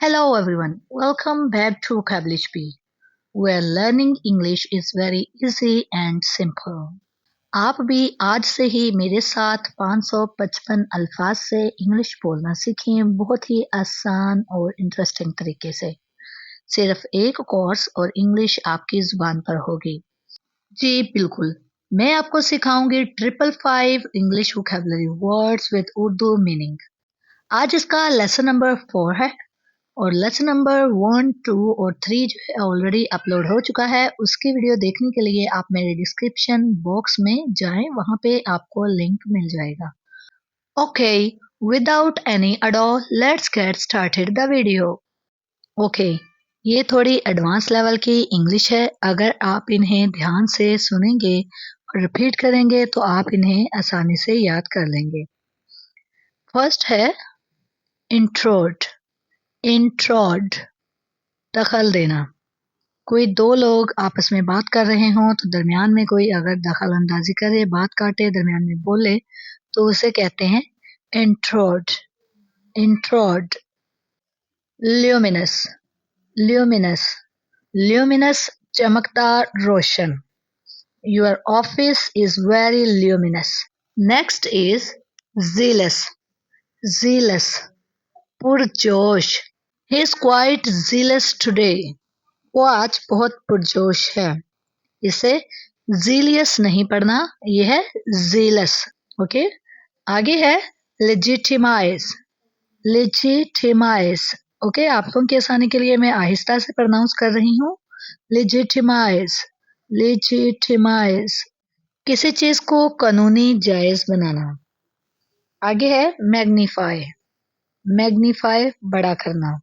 Hello everyone, welcome back to Kablish P, where learning English is very easy and simple. आप भी आज से ही मेरे साथ 555 अल्फाज से इंग्लिश बोलना सीखें बहुत ही आसान और इंटरेस्टिंग तरीके से। सिर्फ एक कोर्स और इंग्लिश आपकी जुबान पर होगी। जी बिल्कुल, मैं आपको सिखाऊंगी 555 English vocabulary words with Urdu meaning. आज इसका लेसन नंबर 4 है और लेसन नंबर 1, 2 और 3 जो है ऑलरेडी अपलोड हो चुका है। उसकी वीडियो देखने के लिए आप मेरे डिस्क्रिप्शन बॉक्स में जाएं, वहां पे आपको लिंक मिल जाएगा। Okay, without any ado let's get started the video. Okay, ये थोड़ी एडवांस लेवल की इंग्लिश है। अगर आप इन्हें ध्यान से सुनेंगे और रिपीट करेंगे तो आप इन्हें आसानी से याद कर लेंगे। फर्स्ट है इंट्रोड। इंट्रोड दखल देना। कोई दो लोग आपस में बात कर रहे हों तो दरमियान में कोई अगर दखल अंदाजी करे, बात काटे, दरमियान में बोले तो उसे कहते हैं intrude. Intrude. Luminous. Luminous. Luminous चमकदार, रोशन। Your office is very luminous. Next is zealous. zealous पुरजोश। He is quite zealous today. वो आज बहुत पुरजोश है। इसे zealous नहीं पढ़ना, ये है zealous। ओके, आगे है legitimize। legitimize। ओके, आपको की आसानी के लिए मैं आहिस्ता से प्रोनाउंस कर रही हूँ। legitimize। legitimize किसी चीज को कानूनी जायज बनाना। आगे है मैग्नीफाई। मैग्नीफाई बड़ा करना।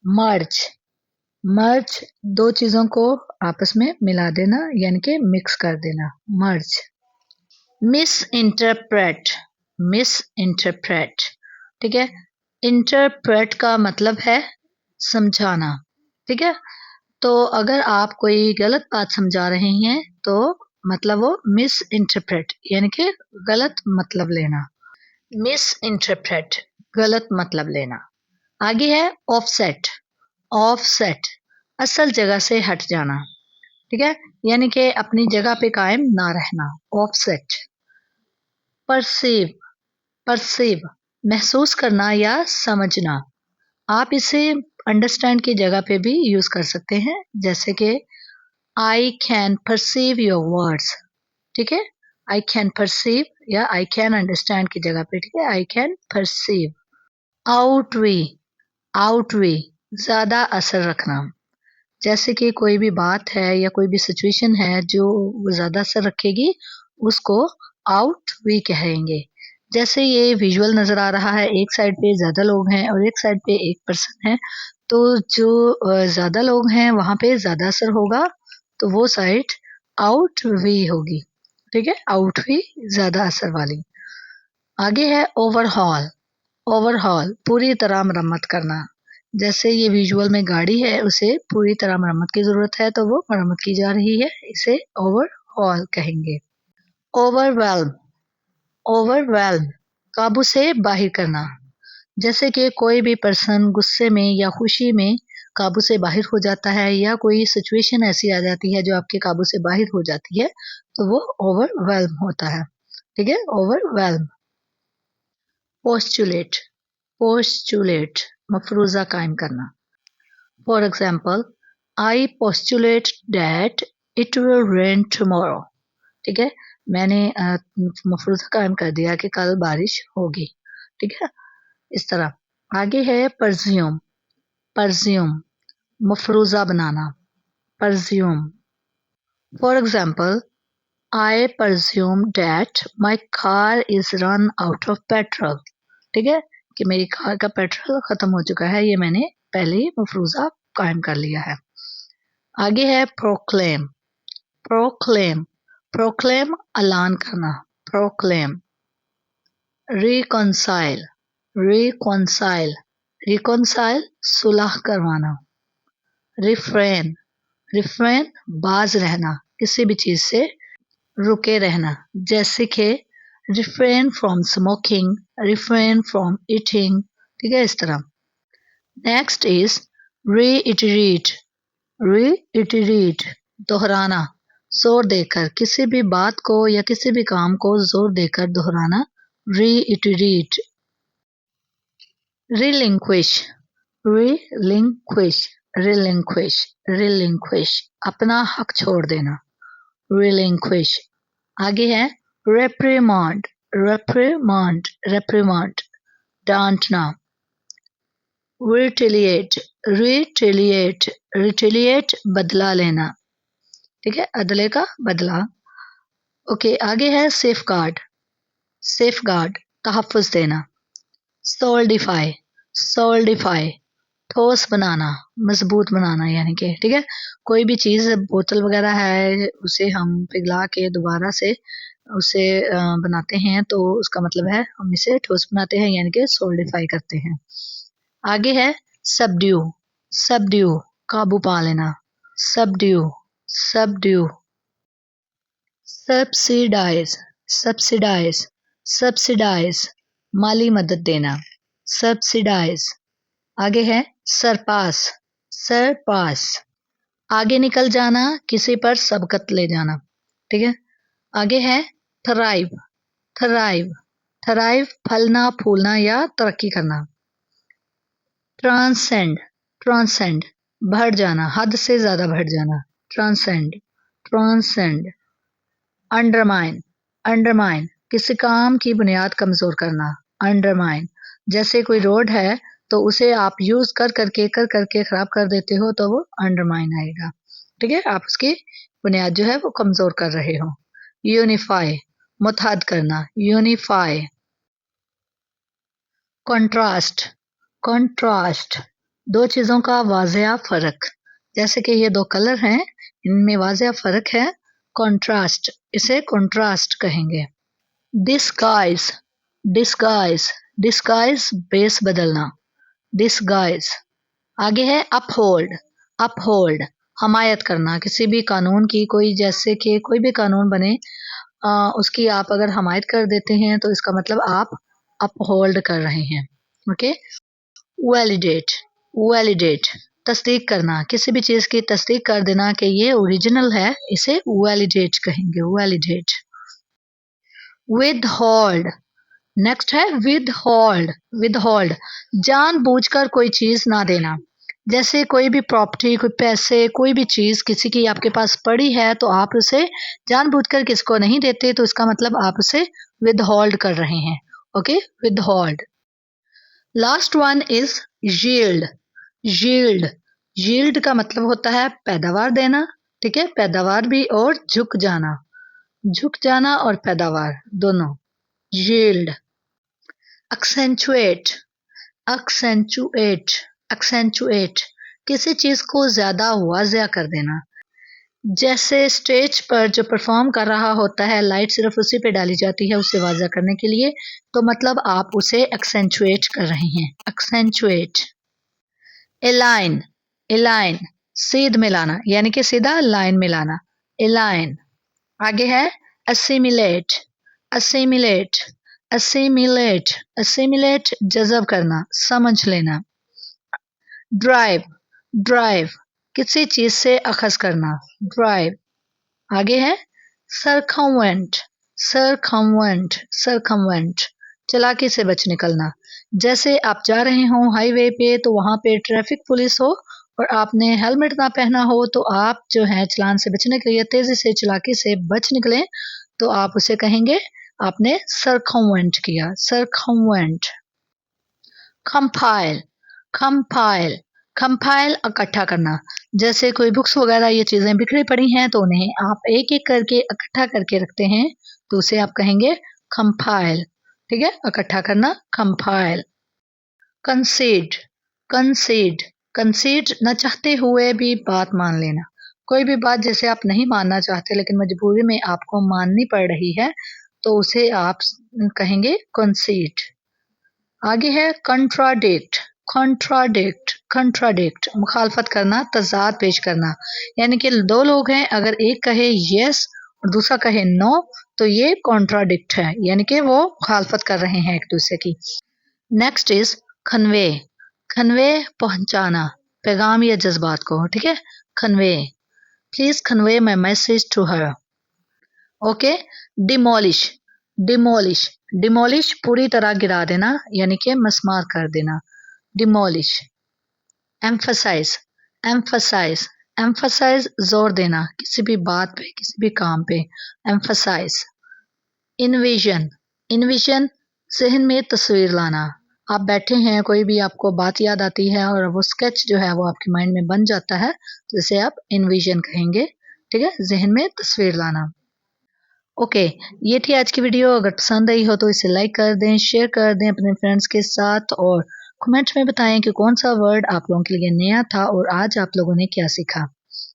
मर्ज। मर्ज दो चीजों को आपस में मिला देना, यानी कि मिक्स कर देना। Merge. Misinterpret. Misinterpret, ठीक है। इंटरप्रेट का मतलब है समझाना, ठीक है। तो अगर आप कोई गलत बात समझा रहे हैं तो मतलब वो मिस इंटरप्रेट, यानी कि गलत मतलब लेना। मिस इंटरप्रेट गलत मतलब लेना। आगे है ऑफसेट। ऑफसेट असल जगह से हट जाना, ठीक है, यानी कि अपनी जगह पे कायम ना रहना। ऑफसेट। परसीव। परसीव महसूस करना या समझना। आप इसे अंडरस्टैंड की जगह पे भी यूज कर सकते हैं, जैसे कि I can perceive your words, ठीक है। आई कैन परसीव या आई कैन अंडरस्टैंड की जगह पे, ठीक है, I can perceive. Outweigh. Outweigh ज्यादा असर रखना। जैसे कि कोई भी बात है या कोई भी सिचुएशन है जो ज्यादा असर रखेगी, उसको आउटवे कहेंगे। जैसे ये विजुअल नजर आ रहा है, एक साइड पे ज्यादा लोग हैं और एक साइड पे एक पर्सन है, तो जो ज्यादा लोग हैं वहां पे ज्यादा असर होगा, तो वो साइड आउटवे होगी, ठीक है। आउटवे ज्यादा असर वाली। आगे है ओवरहॉल। ओवरहॉल पूरी तरह मरम्मत करना। जैसे ये विजुअल में गाड़ी है, उसे पूरी तरह मरम्मत की जरूरत है, तो वो मरम्मत की जा रही है, इसे ओवरहॉल कहेंगे। ओवरवेल्म। ओवरवेल्म काबू से बाहर करना। जैसे कि कोई भी पर्सन गुस्से में या खुशी में काबू से बाहर हो जाता है, या कोई सिचुएशन ऐसी आ जाती है जो आपके काबू से बाहर हो जाती है, तो वो ओवरवेल्म होता है, ठीक है। ओवरवेल्म। पोस्टुलेट। पोस्टुलेट मफरूजा कायम करना। For example, I postulate that it will rain tomorrow, ठीक है। मैंने मफरूजा कायम कर दिया कि कल बारिश होगी, ठीक है। इस तरह। आगे है परज्यूम। परज्यूम मफरूजा बनाना। Presume. For example, I presume that my car is run out of petrol, ठीक है, कि मेरी कार का पेट्रोल खत्म हो चुका है, ये मैंने पहले ही मफरूजा कायम कर लिया है। आगे है प्रोक्लेम। प्रोक्लेम। प्रोक्लेम ऐलान करना। प्रोक्लेम। रिकॉन्साइल। रिकॉन्साइल। रिकॉन्साइल सुलह करवाना। रिफ्रेन। रिफ्रेन बाज रहना, किसी भी चीज से रुके रहना। जैसे कि refrain from smoking, refrain from eating, ठीक है, इस तरह। नेक्स्ट इज reiterate, reiterate दोहराना, जोर देकर किसी भी बात को या किसी भी काम को जोर देकर दोहराना, reiterate. relinquish, relinquish, relinquish, relinquish अपना हक छोड़ देना, relinquish. आगे है reprimand, reprimand, reprimand डांटना, retaliate, retaliate, retaliate बदला लेना, ठीक है, अदले का बदला. ओके आगे है सेफ गार्ड, सेफ गार्ड तहफ़्फ़ुज़ देना, सोल्डिफाई, सोल्डिफाई ठोस बनाना, मजबूत बनाना, यानी कि ठीक है, कोई भी चीज़ बोतल वगैरह है उसे हम पिघला के दोबारा से उसे बनाते हैं तो उसका मतलब है हम इसे ठोस बनाते हैं, यानी कि सोल्डिफाई करते हैं. आगे है सबड्यू, सबड्यू काबू पा लेना, subdue, subdue. Subsidise, subsidise, subsidise माली मदद देना, सब्सिडाइज. आगे है सरपास, सरपास आगे निकल जाना, किसी पर सबकत ले जाना, ठीक है. आगे है थराइव, थराइव, थराइव फलना फूलना या तरक्की करना. ट्रांसेंड, ट्रांसेंड बढ़ जाना, हद से ज्यादा बढ़ जाना, ट्रांसेंड, ट्रांसेंड. अंडरमाइन, अंडरमाइन किसी काम की बुनियाद कमजोर करना, अंडरमाइन. जैसे कोई रोड है तो उसे आप यूज कर करके खराब कर देते हो तो वो अंडरमाइन आएगा, ठीक है, आप उसकी बुनियाद जो है वो कमजोर कर रहे हो. यूनिफाई मुत्तहद करना, यूनिफाई. कंट्रास्ट, कंट्रास्ट दो चीजों का वाज़िया फर्क, जैसे कि ये दो कलर हैं इनमें वाज़िया फर्क है, कंट्रास्ट, इसे कंट्रास्ट कहेंगे. डिस्गाइज, डिस्गाइज, डिस्गाइज बेस बदलना, डिस्गाइज. आगे है अपहोल्ड, अपहोल्ड हमायत करना, किसी भी कानून की, कोई जैसे कि कोई भी कानून बने उसकी आप अगर हमायत कर देते हैं तो इसका मतलब आप अपहोल्ड कर रहे हैं. ओके. वैलिडेट, वैलिडेट तस्दीक करना, किसी भी चीज की तस्दीक कर देना कि ये ओरिजिनल है, इसे वैलिडेट कहेंगे, वैलिडेट. विदहोल्ड, नेक्स्ट है विदहोल्ड, विदहोल्ड जानबूझकर कोई चीज ना देना, जैसे कोई भी प्रॉपर्टी, कोई पैसे, कोई भी चीज किसी की आपके पास पड़ी है तो आप उसे जानबूझकर किसको नहीं देते तो इसका मतलब आप उसे विदहोल्ड कर रहे हैं. Okay, withhold. Last one is yield, yield, yield का मतलब होता है पैदावार देना, ठीक है, पैदावार भी और झुक जाना, झुक जाना और पैदावार दोनों, यील्ड. एक्सेंचुएट, एक्सेंचुएट, एक्सेंचुएट किसी चीज को ज्यादा वाज़िया कर देना, जैसे स्टेज पर जो परफॉर्म कर रहा होता है लाइट सिर्फ उसी पे डाली जाती है उसे वाज़िया करने के लिए, तो मतलब आप उसे एक्सेंचुएट कर रहे हैं, एक्सेंचुएट. एलाइन, एलाइन सीध मिलाना, यानी कि सीधा लाइन मिलाना, एलाइन. आगे है असिमिलेट, असिमिलेट, असिमिलेट, असिमिलेट जज़ब करना, समझ लेना. ड्राइव, ड्राइव किसी चीज से अखज़ करना, ड्राइव. आगे है सरकमवेंट, सरकमवेंट, सरकमवेंट चालाकी से बच निकलना, जैसे आप जा रहे हो हाईवे पे तो वहां पे ट्रैफिक पुलिस हो और आपने हेलमेट ना पहना हो तो आप जो है चालान से बचने के लिए तेजी से चालाकी से बच निकले तो आप उसे कहेंगे आपने सरकमवेंट किया, सरकमवेंट. कंपाइल, कंपाइल, कंपाइल इकट्ठा करना, जैसे कोई बुक्स वगैरह ये चीजें बिखरी पड़ी हैं तो उन्हें आप एक एक करके इकट्ठा करके रखते हैं तो उसे आप कहेंगे कंपाइल, ठीक है, इकट्ठा करना, कंपाइल. कंसीड, कंसीड, कंसीड न चाहते हुए भी बात मान लेना, कोई भी बात जैसे आप नहीं मानना चाहते लेकिन मजबूरी में आपको माननी पड़ रही है तो उसे आप कहेंगे कंसीड. आगे है कंट्राडिक्ट, कंट्राडिक्ट, कंट्राडिक्ट मुखालफत करना, तजाद पेश करना, यानी कि दो लोग हैं अगर एक कहे यस और दूसरा कहे नो तो ये कॉन्ट्राडिक्ट है, यानी कि वो मुखालफत कर रहे हैं एक दूसरे की. नेक्स्ट इज कन्वे, कन्वे पहुंचाना, पैगाम या जज्बात को, ठीक है। Convey, please convey my message to her. Okay. Demolish, demolish, demolish पूरी तरह गिरा देना यानी कि मस्मार कर देना, डिमोलिश। एम्फसाइज, एम्फसाइज, एम्फसाइज जोर देना किसी भी बात पे, किसी भी काम पे, एम्फसाइज। इन्विजन, इन्विजन जहन में तस्वीर लाना। आप बैठे हैं, कोई भी आपको बात याद आती है और वो स्केच जो है वो आपके माइंड में बन जाता है, तो इसे आप इन्विजन कहेंगे, ठीक है, जहन में तस्वीर लाना। ओके, ये थी आज की वीडियो। अगर पसंद आई हो तो इसे लाइक कर दें, शेयर कर दें अपने फ्रेंड्स के साथ, और कमेंट में बताएं कि कौन सा वर्ड आप लोगों के लिए नया था और आज आप लोगों ने क्या सीखा।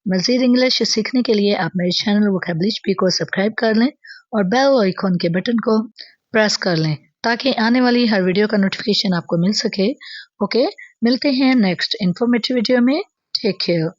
मज़ीद इंग्लिश सीखने के लिए आप मेरे चैनल वोकैबुलरी स्पीक को सब्सक्राइब कर लें और बेल आइकॉन के बटन को प्रेस कर लें ताकि आने वाली हर वीडियो का नोटिफिकेशन आपको मिल सके। ओके, मिलते हैं नेक्स्ट इन्फॉर्मेटिव वीडियो में। Take care.